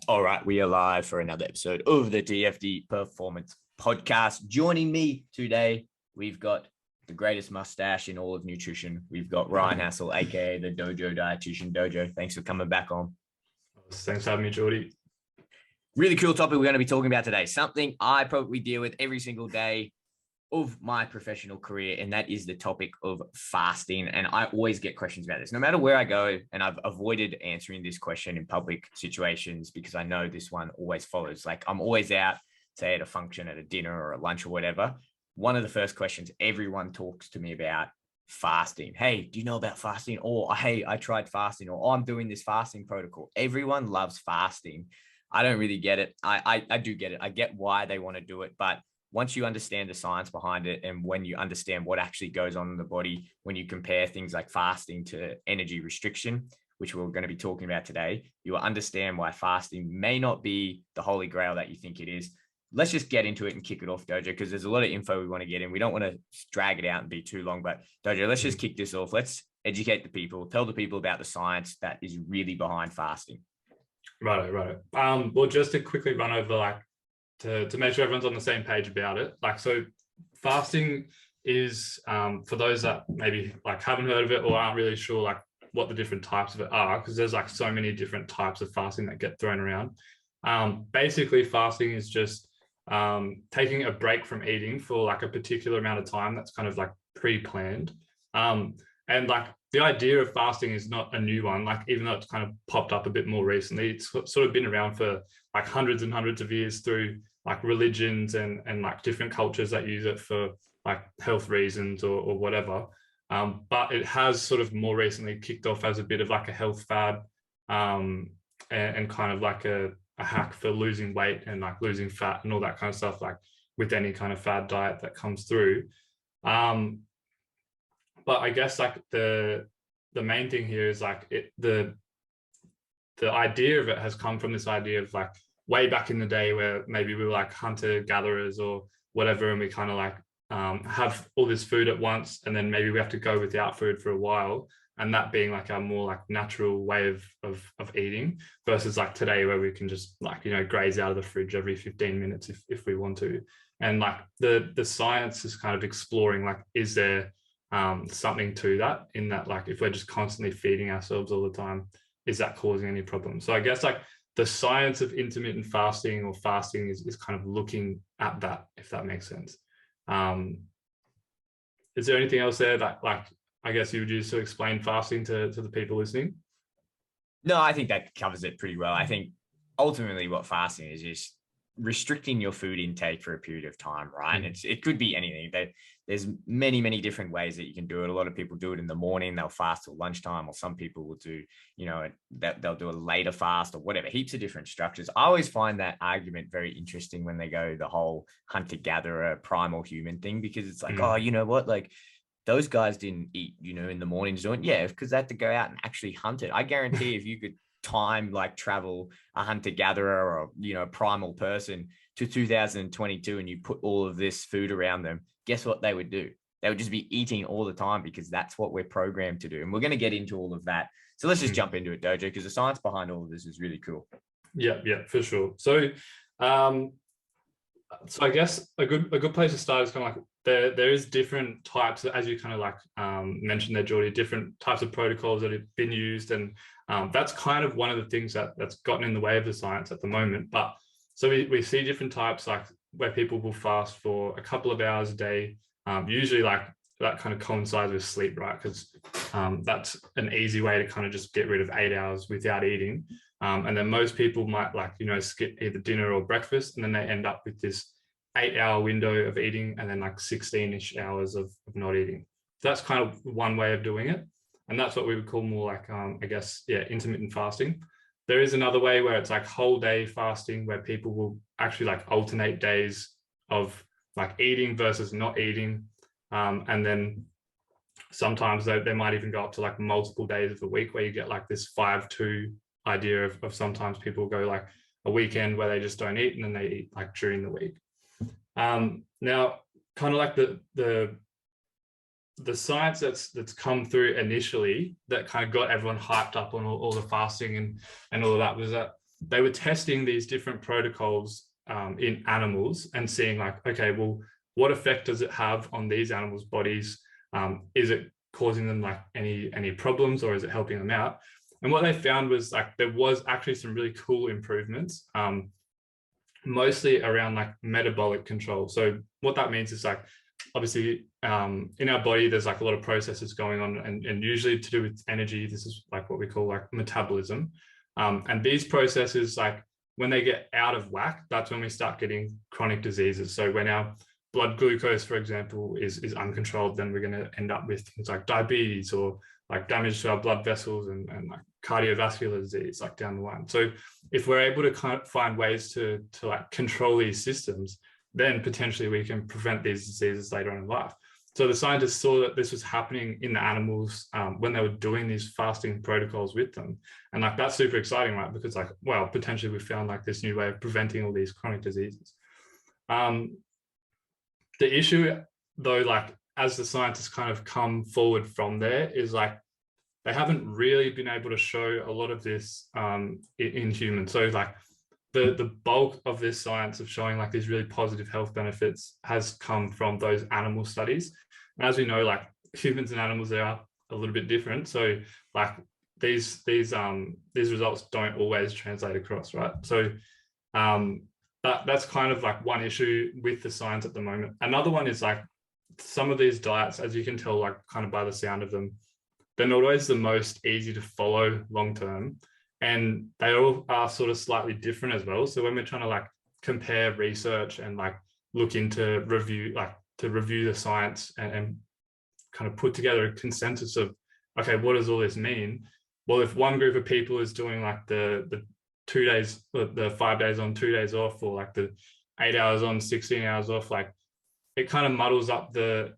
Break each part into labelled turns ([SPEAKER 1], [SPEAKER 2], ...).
[SPEAKER 1] All right, we are live for another episode of the TFD Performance Podcast. Joining me today, we've got the greatest mustache in all of nutrition. We've got Ryan Hasell, aka the Dojo Dietitian. Dojo, thanks for coming back on.
[SPEAKER 2] Thanks for having me, Geordie.
[SPEAKER 1] Really cool topic we're going to be talking about today. Something I probably deal with every single day of my professional career, and that is the topic of fasting. And I always get questions about this, no matter where I go. And I've avoided answering this question in public situations because I know this one always follows. Like I'm always out, say at a function, at a dinner or a lunch or whatever. One of the first questions everyone talks to me about fasting. Hey, do you know about fasting? Or hey, I tried fasting, or I'm doing this fasting protocol. Everyone loves fasting. I don't really get it. I do get it. I get why they want to do it, but once you understand the science behind it, and when you understand what actually goes on in the body, when you compare things like fasting to energy restriction, which we're going to be talking about today, you will understand why fasting may not be the holy grail that you think it is. Let's just get into it and kick it off, Dojo, because there's a lot of info we want to get in. We don't want to drag it out and be too long, but Dojo, let's just kick this off. Let's educate the people, tell the people about the science that is really behind fasting.
[SPEAKER 2] Right. Well, just to quickly run over, to make sure everyone's on the same page about it. So fasting is, for those that maybe haven't heard of it or aren't really sure what the different types of it are, because there's so many different types of fasting that get thrown around. Basically, fasting is just taking a break from eating for a particular amount of time that's kind of pre-planned. And the idea of fasting is not a new one, even though it's kind of popped up a bit more recently. It's sort of been around for hundreds and hundreds of years through religions and different cultures that use it for health reasons or whatever. But it has sort of more recently kicked off as a bit of a health fad, and kind of a hack for losing weight and losing fat and all that kind of stuff, with any kind of fad diet that comes through. But I guess the main thing here is the idea of it has come from this idea of way back in the day where maybe we were hunter gatherers or whatever, and we kind of have all this food at once, and then maybe we have to go without food for a while, and that being a more natural way of eating, versus today where we can just graze out of the fridge every 15 minutes if we want to. And the science is kind of exploring is there something to that, in that if we're just constantly feeding ourselves all the time, is that causing any problems? So I guess the science of intermittent fasting or fasting is kind of looking at that, if that makes sense. Is there anything else there that I guess you would use to explain fasting to the people listening?
[SPEAKER 1] No, I think that covers it pretty well. I think ultimately what fasting is just restricting your food intake for a period of time, right? And it could be anything. There's many different ways that you can do it. A lot of people do it in the morning, they'll fast till lunchtime, or some people will do, that they'll do a later fast or whatever, heaps of different structures. I always find that argument very interesting when they go the whole hunter-gatherer primal human thing, because it's oh, you know what, those guys didn't eat, in the mornings doing, because they had to go out and actually hunt it. I guarantee if you could time travel a hunter-gatherer or primal person to 2022 and you put all of this food around them, guess what they would do? They would just be eating all the time, because that's what we're programmed to do. And we're going to get into all of that. So let's just jump into it, Dojo, because the science behind all of this is really cool.
[SPEAKER 2] Yeah, for sure. So I guess a good place to start is kind of there is different types, as you kind of mentioned there, Geordie, different types of protocols that have been used, and that's kind of one of the things that's gotten in the way of the science at the moment. But so we see different types, where people will fast for a couple of hours a day, usually that kind of coincides with sleep, right? Because that's an easy way to kind of just get rid of 8 hours without eating. And then most people might skip either dinner or breakfast, and then they end up with this 8-hour window of eating, and then 16-ish hours of not eating. So that's kind of one way of doing it. And that's what we would call more I guess, intermittent fasting. There is another way where it's whole day fasting, where people will actually alternate days of eating versus not eating. And then sometimes they might even go up to multiple days of the week, where you get this 5-2 idea of sometimes people go a weekend where they just don't eat, and then they eat during the week. Now, kind of the science that's come through initially that kind of got everyone hyped up on all the fasting and all of that was that they were testing these different protocols in animals and seeing like, okay, well, what effect does it have on these animals' bodies? Is it causing them like any problems, or is it helping them out? And what they found was like there was actually some really cool improvements, mostly around like metabolic control. So what that means is like, obviously in our body, there's like a lot of processes going on, and usually to do with energy. This is like what we call like metabolism. And these processes, like when they get out of whack, that's when we start getting chronic diseases. So when our blood glucose, for example, is uncontrolled, then we're going to end up with things like diabetes, or like damage to our blood vessels, and like cardiovascular disease like down the line. So if we're able to kind of find ways to like control these systems, then potentially we can prevent these diseases later on in life. So the scientists saw that this was happening in the animals when they were doing these fasting protocols with them. And like, that's super exciting, right? Because like, well, potentially we found like this new way of preventing all these chronic diseases. The issue though, like as the scientists kind of come forward from there, is like, they haven't really been able to show a lot of this in humans. So like the bulk of this science of showing like these really positive health benefits has come from those animal studies. And as we know, like humans and animals, they are a little bit different. So like these results don't always translate across, right? So that's kind of like one issue with the science at the moment. Another one is like some of these diets, as you can tell, like kind of by the sound of them, they're not always the most easy to follow long term, and they all are sort of slightly different as well. So when we're trying to like compare research and like look into review the science and kind of put together a consensus of, okay, what does all this mean? Well, if one group of people is doing like the 2 days, the 5 days on, 2 days off, or like the 8 hours on, 16 hours off, like it kind of muddles up the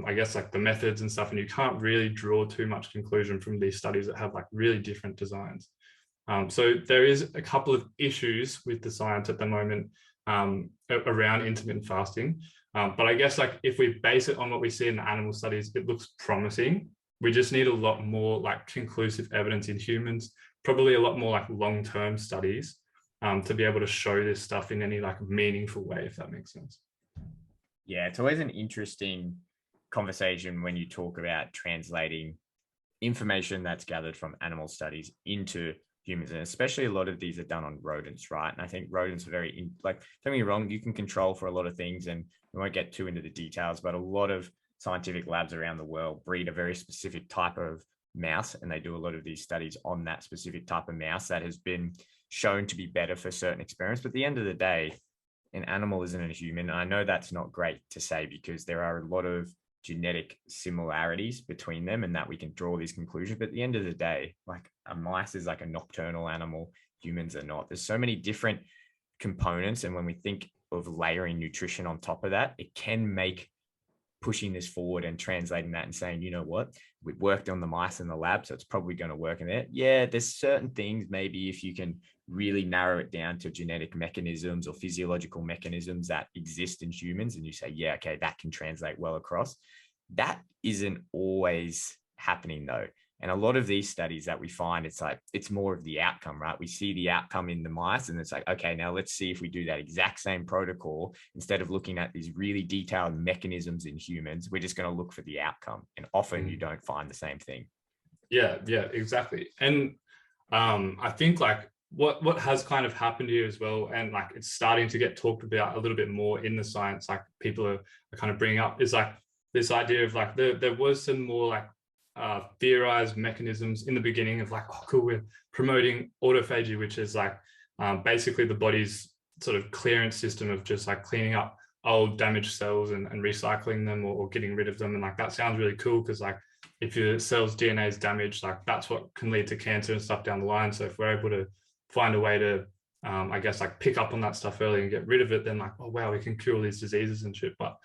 [SPEAKER 2] I guess like the methods and stuff, and you can't really draw too much conclusion from these studies that have like really different designs. So there is a couple of issues with the science at the moment around intermittent fasting. But I guess like if we base it on what we see in the animal studies, it looks promising. We just need a lot more like conclusive evidence in humans, probably a lot more like long-term studies to be able to show this stuff in any like meaningful way, if that makes sense.
[SPEAKER 1] Yeah, it's always an interesting conversation when you talk about translating information that's gathered from animal studies into humans, and especially a lot of these are done on rodents, right? And I think rodents are very like, don't get me wrong, you can control for a lot of things, and we won't get too into the details, but a lot of scientific labs around the world breed a very specific type of mouse, and they do a lot of these studies on that specific type of mouse that has been shown to be better for certain experiments. But at the end of the day, an animal isn't a human. I know that's not great to say, because there are a lot of genetic similarities between them, and that we can draw these conclusions. But at the end of the day, like a mice is like a nocturnal animal, humans are not. There's so many different components, and when we think of layering nutrition on top of that, it can make pushing this forward and translating that and saying, you know what, we've worked on the mice in the lab, so it's probably going to work in there. Yeah, there's certain things, maybe if you can really narrow it down to genetic mechanisms or physiological mechanisms that exist in humans, and you say, yeah, okay, that can translate well across. That isn't always happening though. And a lot of these studies that we find, it's like, it's more of the outcome, right? We see the outcome in the mice, and it's like, okay, now let's see if we do that exact same protocol, instead of looking at these really detailed mechanisms in humans, we're just going to look for the outcome. And often you don't find the same thing.
[SPEAKER 2] Yeah, exactly. And I think like what has kind of happened here as well, and like it's starting to get talked about a little bit more in the science, like people are kind of bringing up, is like this idea of like there was some more like theorized mechanisms in the beginning of like, oh cool, we're promoting autophagy, which is like basically the body's sort of clearance system of just like cleaning up old damaged cells and recycling them, or getting rid of them. And like that sounds really cool, because like if your cell's DNA is damaged, like that's what can lead to cancer and stuff down the line. So if we're able to find a way to I guess like pick up on that stuff early and get rid of it, then like, oh wow, we can cure these diseases and shit. But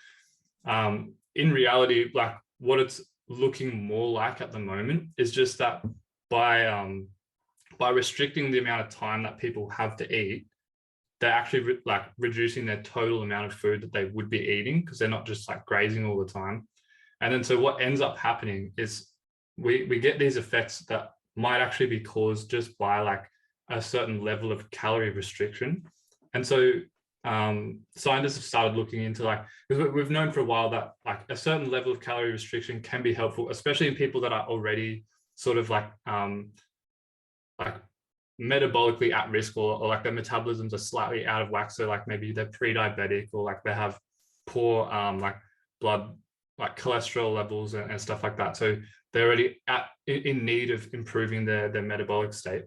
[SPEAKER 2] in reality, like what it's looking more like at the moment is just that by restricting the amount of time that people have to eat, they're actually like reducing their total amount of food that they would be eating, because they're not just like grazing all the time. And then so what ends up happening is we get these effects that might actually be caused just by like a certain level of calorie restriction. And so scientists have started looking into like, because we've known for a while that like a certain level of calorie restriction can be helpful, especially in people that are already sort of like metabolically at risk, or like their metabolisms are slightly out of whack. So like maybe they're pre-diabetic, or like they have poor like blood, like cholesterol levels and stuff like that. So they're already in need of improving their metabolic state.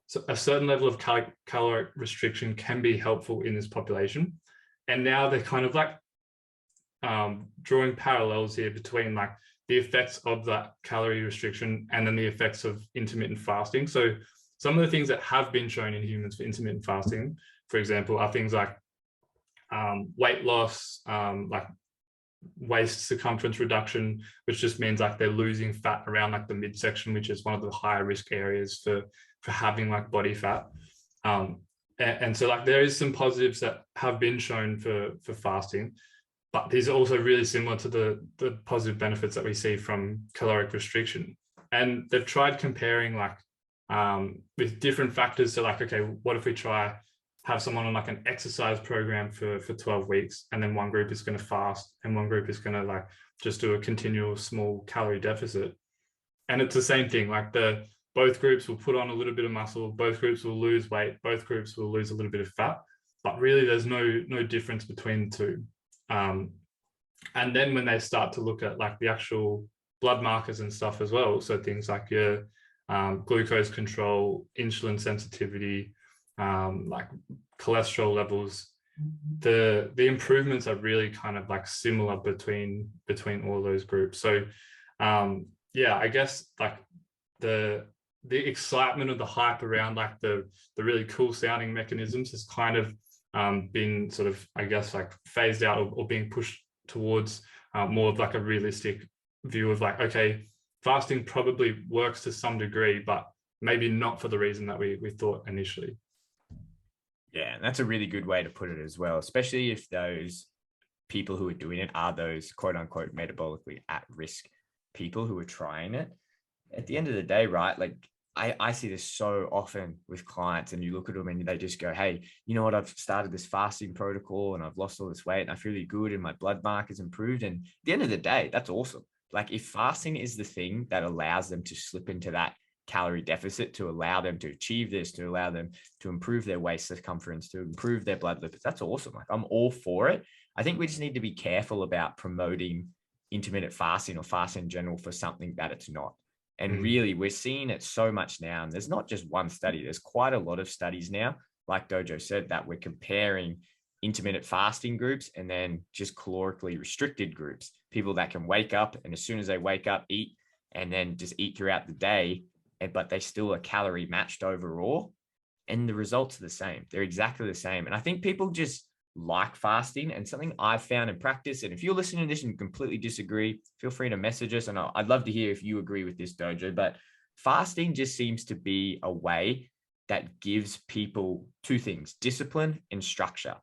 [SPEAKER 2] So a certain level of caloric restriction can be helpful in this population. And now they're kind of like drawing parallels here between like the effects of that calorie restriction and then the effects of intermittent fasting. So some of the things that have been shown in humans for intermittent fasting, for example, are things like weight loss, like waist circumference reduction, which just means like they're losing fat around like the midsection, which is one of the higher risk areas for having like body fat. And so like there is some positives that have been shown for fasting, but these are also really similar to the positive benefits that we see from caloric restriction. And they've tried comparing like with different factors. So like, okay, what if we have someone on like an exercise program for 12 weeks, and then one group is going to fast and one group is going to like just do a continual small calorie deficit. And it's the same thing, like both groups will put on a little bit of muscle, both groups will lose weight, both groups will lose a little bit of fat, but really there's no difference between the two. And then when they start to look at like the actual blood markers and stuff as well, so things like your glucose control, insulin sensitivity, like cholesterol levels, the improvements are really kind of like similar between all those groups. So yeah, I guess like the excitement of the hype around like the really cool sounding mechanisms has kind of been sort of, I guess, like phased out or being pushed towards more of like a realistic view of like, okay, fasting probably works to some degree, but maybe not for the reason that we thought initially.
[SPEAKER 1] Yeah, and that's a really good way to put it as well, especially if those people who are doing it are those quote unquote metabolically at risk people who are trying it. At the end of the day, right? Like I see this so often with clients, and you look at them and they just go, hey, you know what? I've started this fasting protocol and I've lost all this weight and I feel really good and my blood markers improved. And at the end of the day, that's awesome. Like if fasting is the thing that allows them to slip into that calorie deficit, to allow them to achieve this, to allow them to improve their waist circumference, to improve their blood lipids, that's awesome. Like I'm all for it. I think we just need to be careful about promoting intermittent fasting or fasting in general for something that it's not. And really, we're seeing it so much now. And there's not just one study. There's quite a lot of studies now, like Dojo said, that we're comparing intermittent fasting groups and then just calorically restricted groups, people that can wake up and as soon as they wake up, eat, and then just eat throughout the day, but they still are calorie matched overall. And the results are the same. They're exactly the same. And I think people just like fasting, and something I've found in practice. And if you're listening to this and you completely disagree, feel free to message us. And I'd love to hear if you agree with this, Dojo. But fasting just seems to be a way that gives people two things: discipline and structure.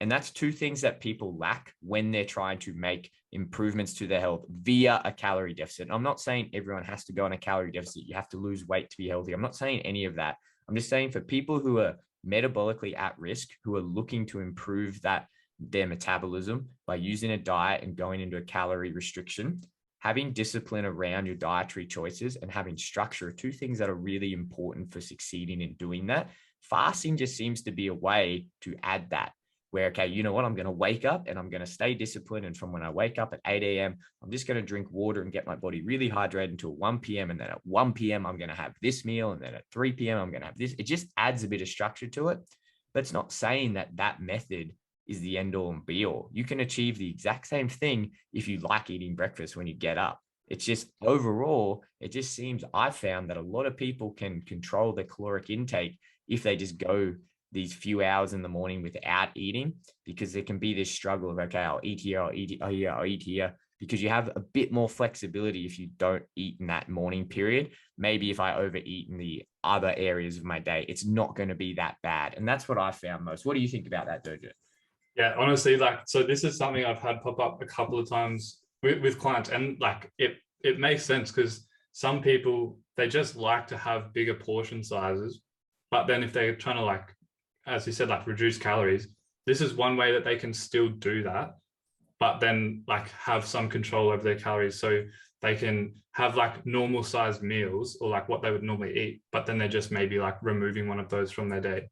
[SPEAKER 1] And that's two things that people lack when they're trying to make improvements to their health via a calorie deficit. I'm not saying everyone has to go on a calorie deficit. You have to lose weight to be healthy. I'm not saying any of that. I'm just saying for people who are metabolically at risk, who are looking to improve their metabolism by using a diet and going into a calorie restriction, having discipline around your dietary choices and having structure are two things that are really important for succeeding in doing that. Fasting just seems to be a way to add that, where, okay, you know what, I'm going to wake up and I'm going to stay disciplined. And from when I wake up at 8 a.m., I'm just going to drink water and get my body really hydrated until 1 p.m. And then at 1 p.m., I'm going to have this meal. And then at 3 p.m., I'm going to have this. It just adds a bit of structure to it. But it's not saying that that method is the end all and be all. You can achieve the exact same thing if you like eating breakfast when you get up. It's just overall, it just seems, I've found that a lot of people can control their caloric intake if they just go these few hours in the morning without eating, because there can be this struggle of, okay, I'll eat here, I'll eat here, I'll eat here, because you have a bit more flexibility if you don't eat in that morning period. Maybe if I overeat in the other areas of my day, it's not going to be that bad. And that's what I found most. What do you think about that, Dojo?
[SPEAKER 2] Yeah, honestly, like, so this is something I've had pop up a couple of times with clients, and like it makes sense because some people, they just like to have bigger portion sizes, But then if they're trying to, like, as you said, like reduce calories, this is one way that they can still do that, but then like have some control over their calories. So they can have like normal sized meals, or like what they would normally eat, but then they're just maybe like removing one of those from their day.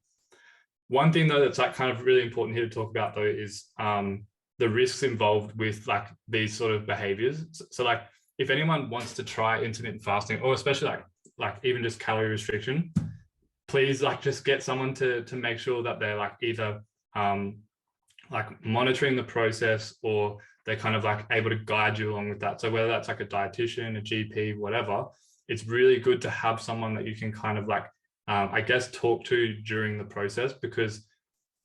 [SPEAKER 2] One thing though that's like kind of really important here to talk about though is the risks involved with like these sort of behaviors. So like if anyone wants to try intermittent fasting, or especially like even just calorie restriction, please like just get someone to make sure that they're like either like monitoring the process, or they're kind of like able to guide you along with that. So whether that's like a dietitian, a GP, whatever, it's really good to have someone that you can kind of like, I guess, talk to during the process, because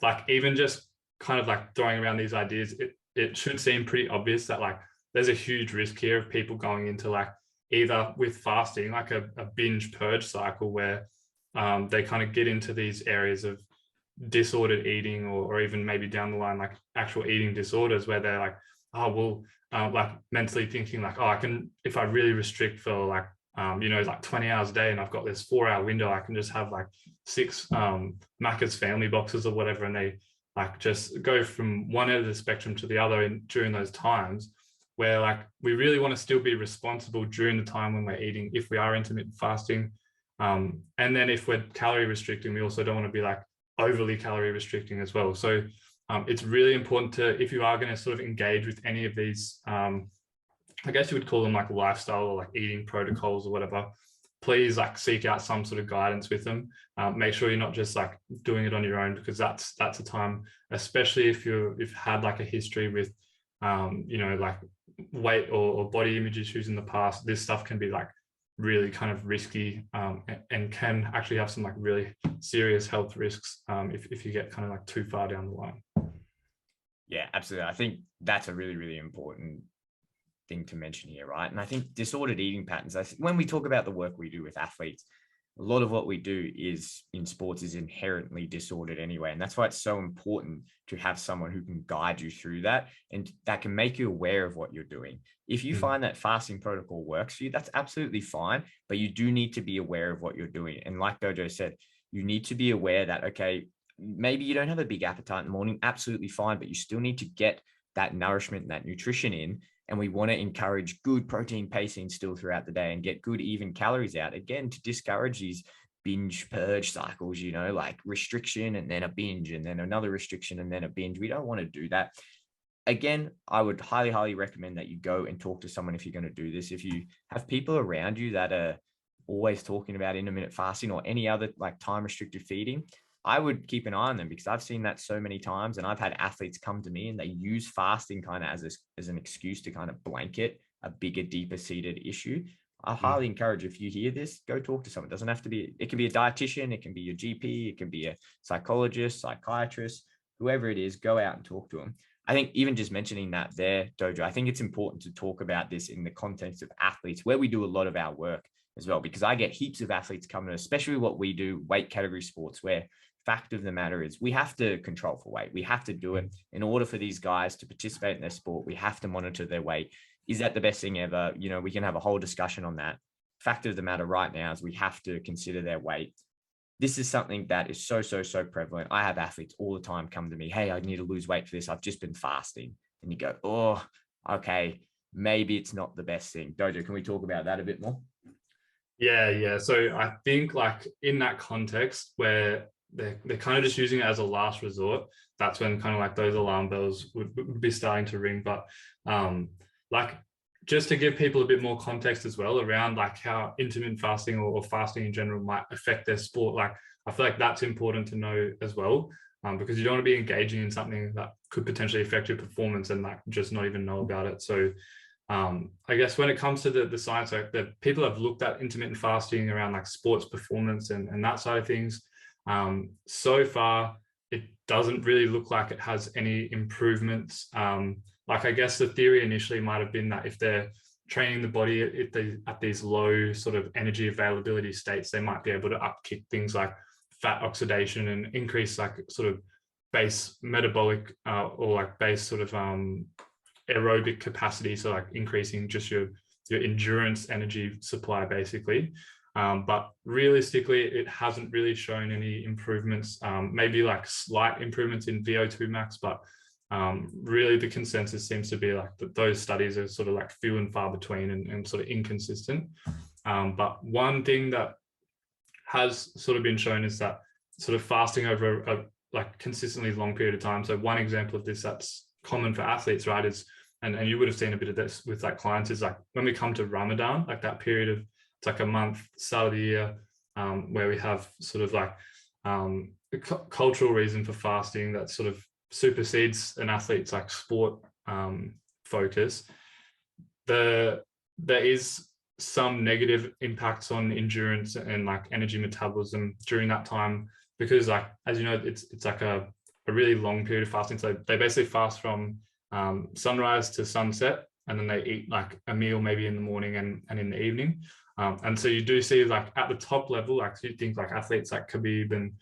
[SPEAKER 2] like even just kind of like throwing around these ideas, it should seem pretty obvious that like there's a huge risk here of people going into like either with fasting, like a binge purge cycle where they kind of get into these areas of disordered eating, or even maybe down the line like actual eating disorders, where they're like, oh well, like mentally thinking like, oh, I can, if I really restrict for like like 20 hours a day and I've got this 4-hour window, I can just have like 6 Macca's family boxes or whatever, and they like just go from one end of the spectrum to the other during those times, where like we really want to still be responsible during the time when we're eating, if we are intermittent fasting. And then if we're calorie restricting, we also don't want to be like overly calorie restricting as well. So it's really important to, if you are going to sort of engage with any of these, I guess you would call them like lifestyle or like eating protocols or whatever, please like seek out some sort of guidance with them. Make sure you're not just like doing it on your own, because that's a time, especially if you've had like a history with, like weight or body image issues in the past. This stuff can be like really kind of risky, and can actually have some like really serious health risks if you get kind of like too far down the line.
[SPEAKER 1] Yeah, absolutely. I think that's a really, really important thing to mention here, right? And I think disordered eating patterns, when we talk about the work we do with athletes, a lot of what we do is in sports is inherently disordered anyway. And that's why it's so important to have someone who can guide you through that and that can make you aware of what you're doing. If you find that fasting protocol works for you, that's absolutely fine, but you do need to be aware of what you're doing. And like Dojo said, you need to be aware that, okay, maybe you don't have a big appetite in the morning, absolutely fine, but you still need to get that nourishment and that nutrition in. And we want to encourage good protein pacing still throughout the day and get good even calories out, again, to discourage these binge purge cycles, like restriction and then a binge and then another restriction and then a binge. We don't want to do that. Again, I would highly, highly recommend that you go and talk to someone if you're going to do this. If you have people around you that are always talking about intermittent fasting or any other like time restricted feeding, I would keep an eye on them, because I've seen that so many times, and I've had athletes come to me and they use fasting kind of as an excuse to kind of blanket a bigger, deeper seated issue. I highly encourage, if you hear this, go talk to someone. It doesn't have to be, it can be a dietitian, it can be your GP, it can be a psychologist, psychiatrist, whoever it is, go out and talk to them. I think even just mentioning that there, Dojo, I think it's important to talk about this in the context of athletes, where we do a lot of our work as well, because I get heaps of athletes coming, especially what we do, weight category sports, where fact of the matter is we have to control for weight. We have to do it in order for these guys to participate in their sport. We have to monitor their weight. Is that the best thing ever? We can have a whole discussion on that. Fact of the matter right now is we have to consider their weight. This is something that is so, so, so prevalent. I have athletes all the time come to me, hey, I need to lose weight for this. I've just been fasting. And you go, oh, okay, maybe it's not the best thing. Dojo, can we talk about that a bit more?
[SPEAKER 2] Yeah. So I think like in that context where they're kind of just using it as a last resort, that's when kind of like those alarm bells would be starting to ring. But like just to give people a bit more context as well around like how intermittent fasting or fasting in general might affect their sport, like I feel like that's important to know as well, because you don't want to be engaging in something that could potentially affect your performance and like just not even know about it. So I guess when it comes to the science, like the people have looked at intermittent fasting around like sports performance and that side of things. So far, it doesn't really look like it has any improvements. Like I guess the theory initially might have been that if they're training the body at these low sort of energy availability states, they might be able to upkick things like fat oxidation and increase like sort of base metabolic or like base sort of aerobic capacity. So like increasing just your endurance energy supply basically. But realistically, it hasn't really shown any improvements, maybe like slight improvements in VO2 max, but really the consensus seems to be like that those studies are sort of like few and far between and sort of inconsistent. But one thing that has sort of been shown is that sort of fasting over a like consistently long period of time. So one example of this that's common for athletes, right, is, and you would have seen a bit of this with like clients, is like when we come to Ramadan, like that period of, it's like a month, start of the year, where we have sort of like a cultural reason for fasting that sort of supersedes an athlete's like sport focus. There is some negative impacts on endurance and like energy metabolism during that time, because like, as you know, it's like a really long period of fasting. So they basically fast from sunrise to sunset, and then they eat like a meal maybe in the morning and in the evening. And so you do see like at the top level, like you think like athletes like Khabib and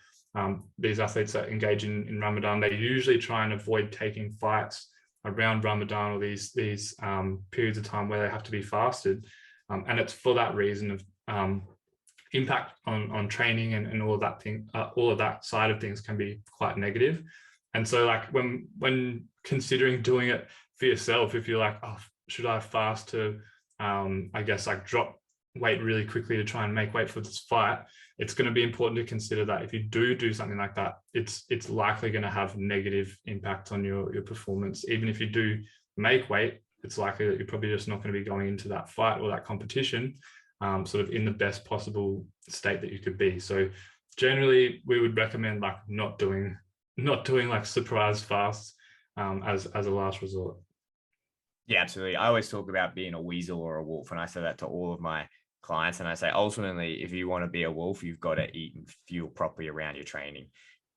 [SPEAKER 2] these athletes that engage in Ramadan, they usually try and avoid taking fights around Ramadan or these periods of time where they have to be fasted. And it's for that reason of impact on training and all of that thing, all of that side of things can be quite negative. And so like when considering doing it for yourself, if you're like, oh, should I fast to, I guess like drop weight really quickly to try and make weight for this fight, it's going to be important to consider that if you do something like that, it's likely going to have negative impact on your performance. Even if you do make weight, it's likely that you're probably just not going to be going into that fight or that competition sort of in the best possible state that you could be. So generally we would recommend like not doing like surprise fasts as a last resort.
[SPEAKER 1] Yeah, absolutely. I always talk about being a weasel or a wolf, and I say that to all of my clients. And I say, ultimately, if you want to be a wolf, you've got to eat and fuel properly around your training.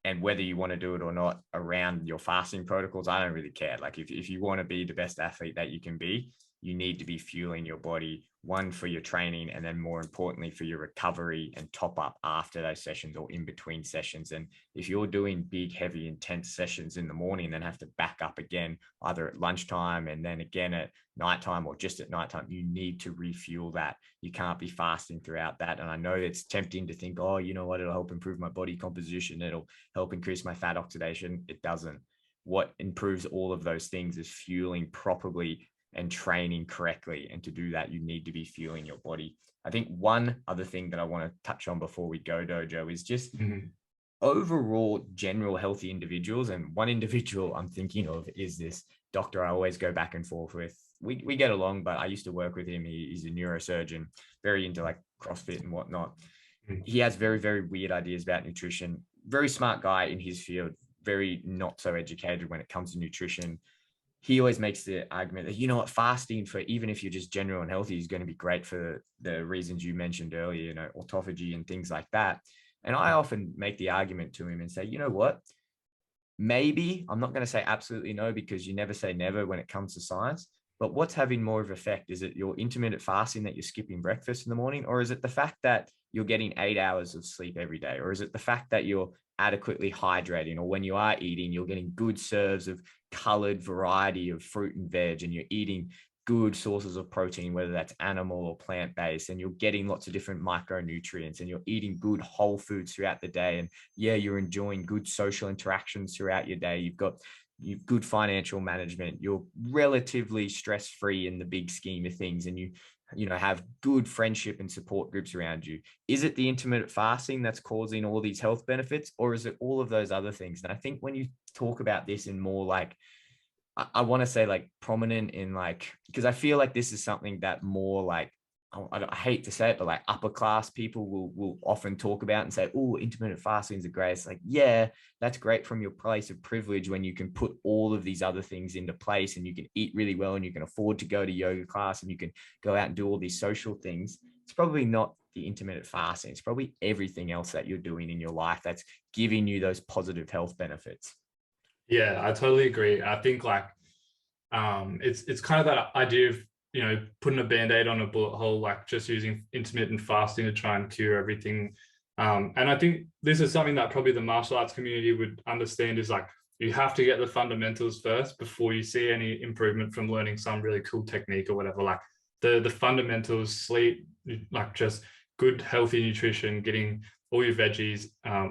[SPEAKER 1] And whether you want to do it or not around your fasting protocols, I don't really care. Like if you want to be the best athlete that you can be, you need to be fueling your body, one, for your training, and then more importantly for your recovery and top up after those sessions or in between sessions. And if you're doing big, heavy, intense sessions in the morning and then have to back up again, either at lunchtime and then again at nighttime or just at nighttime, you need to refuel that. You can't be fasting throughout that. And I know it's tempting to think, oh, you know what, it'll help improve my body composition, it'll help increase my fat oxidation. It doesn't. What improves all of those things is fueling properly and training correctly. And to do that, you need to be fueling your body. I think one other thing that I want to touch on before we go, Dojo, is just overall general healthy individuals. And one individual I'm thinking of is this doctor I always go back and forth with. We get along, but I used to work with him. He's a neurosurgeon, very into like CrossFit and whatnot. He has very, very weird ideas about nutrition. Very smart guy in his field, very not so educated when it comes to nutrition. He always makes the argument that, you know what, fasting, for even if you're just general and healthy, is going to be great for the reasons you mentioned earlier, you know, autophagy and things like that. And I often make the argument to him and say, you know what, maybe, I'm not going to say absolutely no, because you never say never when it comes to science, but what's having more of an effect? Is it your intermittent fasting that you're skipping breakfast in the morning? Or is it the fact that you're getting 8 hours of sleep every day? Or is it the fact that you're adequately hydrating, or when you are eating, you're getting good serves of colored variety of fruit and veg, and you're eating good sources of protein, whether that's animal or plant-based, and you're getting lots of different micronutrients, and you're eating good whole foods throughout the day. And yeah, you're enjoying good social interactions throughout your day. You've good financial management. You're relatively stress-free in the big scheme of things, and you have good friendship and support groups around you. Is it the intermittent fasting that's causing all these health benefits, or is it all of those other things? And I think when you talk about this in more like, I want to say like prominent in like, because I feel like this is something that more like, I hate to say it, but like upper class people will often talk about and say, oh, intermittent fasting is great. It's like, yeah, that's great from your place of privilege when you can put all of these other things into place and you can eat really well and you can afford to go to yoga class and you can go out and do all these social things. It's probably not the intermittent fasting. It's probably everything else that you're doing in your life that's giving you those positive health benefits.
[SPEAKER 2] Yeah, I totally agree. I think like it's kind of that idea of, you know, putting a band-aid on a bullet hole, like just using intermittent fasting to try and cure everything. And I think this is something that probably the martial arts community would understand, is like, you have to get the fundamentals first before you see any improvement from learning some really cool technique or whatever. Like the fundamentals, sleep, like just good, healthy nutrition, getting all your veggies,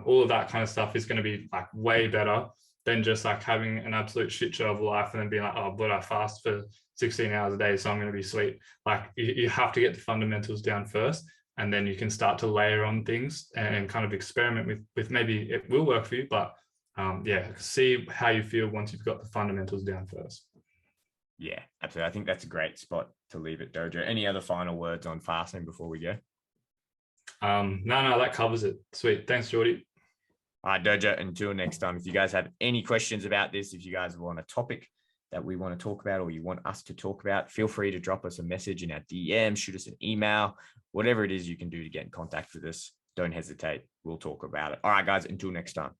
[SPEAKER 2] all of that kind of stuff is going to be like way better than just like having an absolute shit show of life and then being like, oh, but I fast for 16 hours a day, so I'm going to be sweet. Like you have to get the fundamentals down first, and then you can start to layer on things and kind of experiment with maybe it will work for you, but yeah, see how you feel once you've got the fundamentals down first.
[SPEAKER 1] Yeah, absolutely. I think that's a great spot to leave it, Dojo. Any other final words on fasting before we go?
[SPEAKER 2] No, that covers it. Sweet. Thanks, Geordie.
[SPEAKER 1] All right, Dojo, until next time, if you guys have any questions about this, if you guys want a topic that we want to talk about or you want us to talk about, feel free to drop us a message in our DM, shoot us an email, whatever it is you can do to get in contact with us. Don't hesitate. We'll talk about it. All right, guys, until next time.